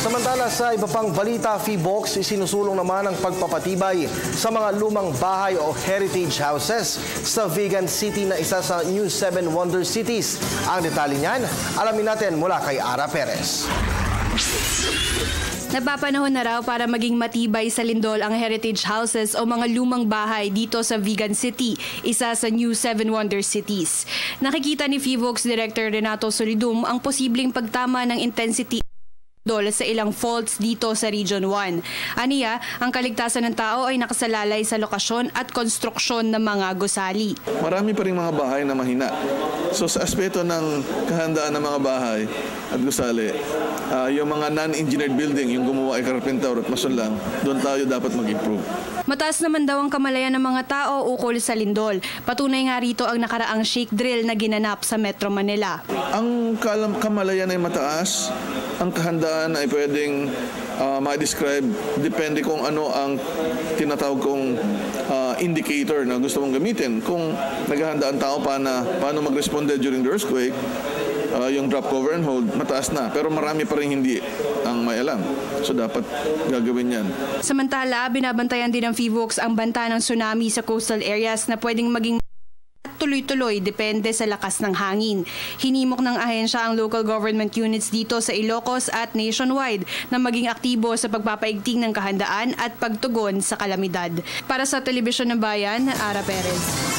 Samantala sa iba pang balita, PHIVOLCS isinusulong naman ang pagpapatibay sa mga lumang bahay o heritage houses sa Vigan City na isa sa New 7 Wonder Cities. Ang detalye niyan, alamin natin mula kay Ara Perez. Napapanahon na raw para maging matibay sa lindol ang heritage houses o mga lumang bahay dito sa Vigan City, isa sa New 7 Wonder Cities. Nakikita ni PHIVOLCS Director Renato Solidum ang posibleng pagtama ng intensity sa ilang faults dito sa Region 1. Aniya, ang kaligtasan ng tao ay nakasalalay sa lokasyon at konstruksyon ng mga gusali. Marami pa rin mga bahay na mahina. So sa aspeto ng kahandaan ng mga bahay at gusali, yung mga non-engineered building, yung gumawa ay karpenter at mason lang, doon tayo dapat mag-improve. Mataas naman daw ang kamalayan ng mga tao ukol sa lindol. Patunay nga rito ang nakaraang shake drill na ginanap sa Metro Manila. Ang kamalayan ay mataas, ang kahandaan ay pwedeng ma-describe depende kung ano ang tinatawag kong indicator na gusto mong gamitin. Kung naghahanda ang tao paano mag-responde during the earthquake, yung drop, cover, and hold, mataas na. Pero marami pa rin hindi ang may alam. So dapat gagawin yan. Samantala, binabantayan din ng PHIVOLCS ang banta ng tsunami sa coastal areas na pwedeng maging tuloy-tuloy depende sa lakas ng hangin. Hinimok ng ahensya ang local government units dito sa Ilocos at nationwide na maging aktibo sa pagpapaigting ng kahandaan at pagtugon sa kalamidad. Para sa Telebisyon ng Bayan, Ara Perez.